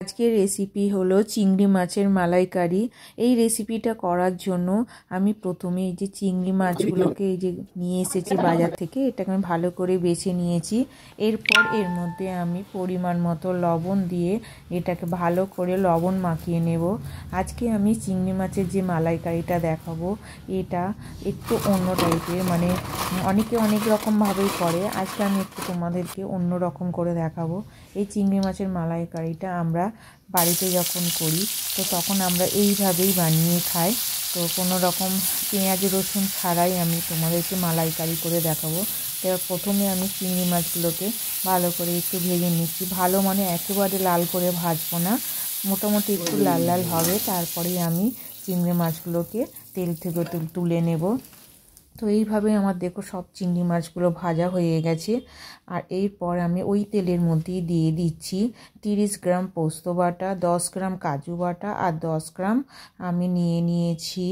আজকের রেসিপি হলো চিংড়ি মাছের মালাইকারি। এই রেসিপিটা করার জন্য আমি প্রথমে এই যে চিংড়ি মাছগুলোকে এই যে নিয়ে এসেছি বাজার থেকে, এটাকে আমি ভালো করে বেছে নিয়েছি। এরপর এর মধ্যে আমি পরিমাণ মতো লবণ দিয়ে এটাকে ভালো করে লবণ মাখিয়ে নেব। আজকে আমি চিংড়ি মাছের যে মালাইকারিটা দেখাবো এটা একটু অন্য টাইপের, মানে অনেকে অনেক রকমভাবেই করে, আজকে আমি একটু তোমাদেরকে অন্য রকম করে দেখাবো। এই চিংড়ি মাছের মালাইকারিটা আমরা বাড়িতে যখন করি তো তখন আমরা এইভাবেই বানিয়ে খাই। তো কোনো রকম পেঁয়াজ রসুন ছাড়াই আমি তোমাদেরকে মালাইকারি করে দেখাবো। তো প্রথমে আমি চিংড়ি মাছগুলোকে ভালো করে একটু ভেজে নিচ্ছি। ভালো মানে একেবারে লাল করে ভাজবো না, মোটামুটি একটু লাল লাল হবে, তারপরেই আমি চিংড়ি মাছগুলোকে তেল থেকে তুলে নেব। তো এইভাবে আমার দেখো সব চিংড়ি মাছগুলো ভাজা হয়ে গেছে। আর এরপর আমি ওই তেলের মধ্যেই দিয়ে দিচ্ছি 30 গ্রাম পোস্ত বাটা, 10 গ্রাম কাজু বাটা আর 10 গ্রাম আমি নিয়েছি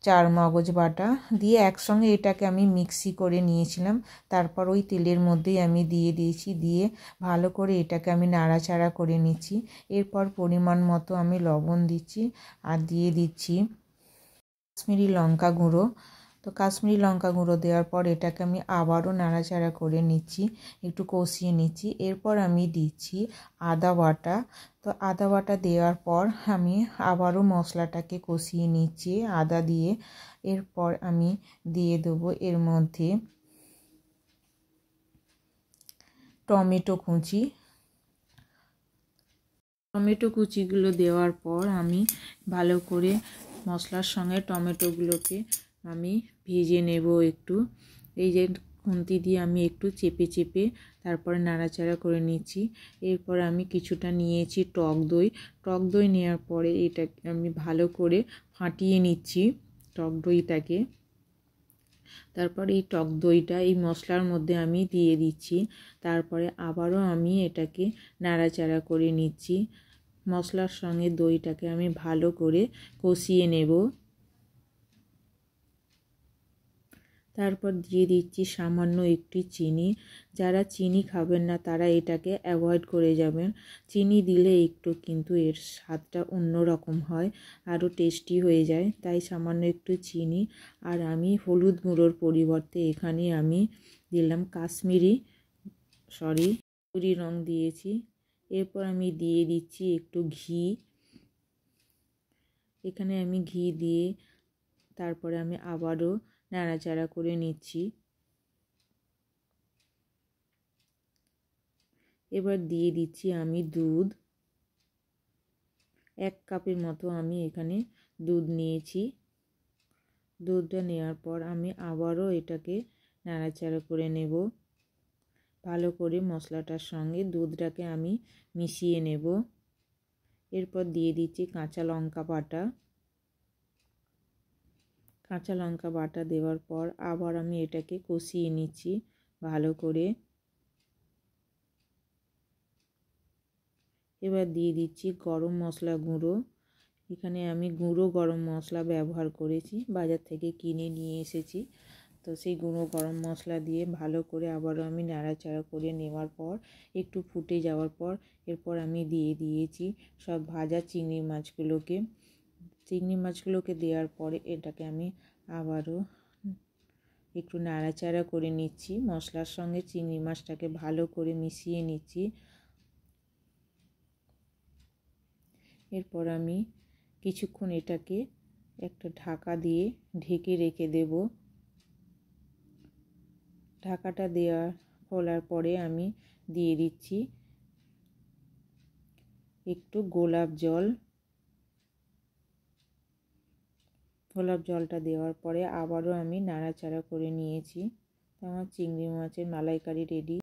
চারমগজ বাটা, দিয়ে একসঙ্গে এটাকে আমি মিক্সি করে নিয়েছিলাম। তারপর ওই তেলের মধ্যেই আমি দিয়ে দিয়েছি, দিয়ে ভালো করে এটাকে আমি নাড়াচাড়া করে নিচ্ছি। এরপর পরিমাণ মতো আমি লবণ দিচ্ছি আর দিয়ে দিচ্ছি কাশ্মীরি লঙ্কা গুঁড়ো। তো কাশ্মীরি লঙ্কা গুঁড়ো দেওয়ার পর এটাকে আমি আবারও নাড়াচাড়া করে নিচ্ছি, একটু কষিয়ে নিচ্ছি। এরপর আমি দিচ্ছি আদা বাটা। তো আদা বাটা দেওয়ার পর আমি আবারও মশলাটাকে কষিয়ে নিচ্ছি আদা দিয়ে। এরপর আমি দিয়ে দেবো এর মধ্যে টমেটো কুচি। টমেটো কুচিগুলো দেওয়ার পর আমি ভালো করে মশলার সঙ্গে টমেটোগুলোকে আমি ভেজে নেব একটু। এই যে খুন্তি দিয়ে আমি একটু চেপে চেপে তারপরে নাড়াচাড়া করে নিচ্ছি। এরপর আমি কিছুটা নিয়েছি টক দই। টক দই নেওয়ার পরে এটাকে আমি ভালো করে ফাটিয়ে নিচ্ছি টক দইটাকে। তারপর এই টক দইটা এই মশলার মধ্যে আমি দিয়ে দিচ্ছি। তারপরে আবারও আমি এটাকে নাড়াচাড়া করে নিচ্ছি। মশলার সঙ্গে দইটাকে আমি ভালো করে কষিয়ে নেব। তারপর দিয়ে দিচ্ছি সামান্য একটু চিনি। যারা চিনি খাবেন না তারা এটাকে অ্যাভয়েড করে যাবেন। চিনি দিলে একটু কিন্তু এর স্বাদটা অন্যরকম হয়, আরও টেস্টি হয়ে যায়, তাই সামান্য একটু চিনি। আর আমি হলুদ গুঁড়োর পরিবর্তে এখানে আমি দিলাম কাশ্মীরি রং দিয়েছি। এরপর আমি দিয়ে দিচ্ছি একটু ঘি। এখানে আমি ঘি দিয়ে তারপরে আমি আবারও নাড়াচাড়া করে নিচ্ছি। এবার দিয়ে দিচ্ছি আমি দুধ। 1 কাপের মতো আমি এখানে দুধ নিয়েছি। দুধটা নেওয়ার পর আমি আবারও এটাকে নাড়াচাড়া করে নেব। ভালো করে মশলাটার সঙ্গে দুধটাকে আমি মিশিয়ে নেব। এরপর দিয়ে দিচ্ছি কাঁচা লঙ্কা বাটা। কাঁচা লঙ্কা বাটা দেওয়ার পর আবার আমি এটাকে কষিয়ে নিচ্ছি ভালো করে। এবার দিয়ে দিচ্ছি গরম মশলা গুঁড়ো। এখানে আমি গুঁড়ো গরম মশলা ব্যবহার করেছি, বাজার থেকে কিনে নিয়ে এসেছি। তো সেই গুঁড়ো গরম মশলা দিয়ে ভালো করে আবারও আমি নাড়াচাড়া করে নেওয়ার পর একটু ফুটে যাওয়ার পর এরপর আমি দিয়ে দিয়েছি সব ভাজা চিংড়ি মাছগুলোকে। চিংড়ি মাছগুলোকে দেওয়ার পরে এটাকে আমি আবারও একটু নাড়াচাড়া করে নিচ্ছি, মশলার সঙ্গে চিংড়ি মাছটাকে ভালো করে মিশিয়ে নিচ্ছি। এরপর আমি কিছুক্ষণ এটাকে একটা ঢাকা দিয়ে ঢেকে রেখে দেব। ঢাকাটা খোলার পরে আমি দিয়ে দিচ্ছি একটু গোলাপ জলটা দেওয়ার পরে আবারও আমি নাড়াচাড়া করে নিয়েছি। আমার চিংড়ি মাছের মালাইকারি রেডি।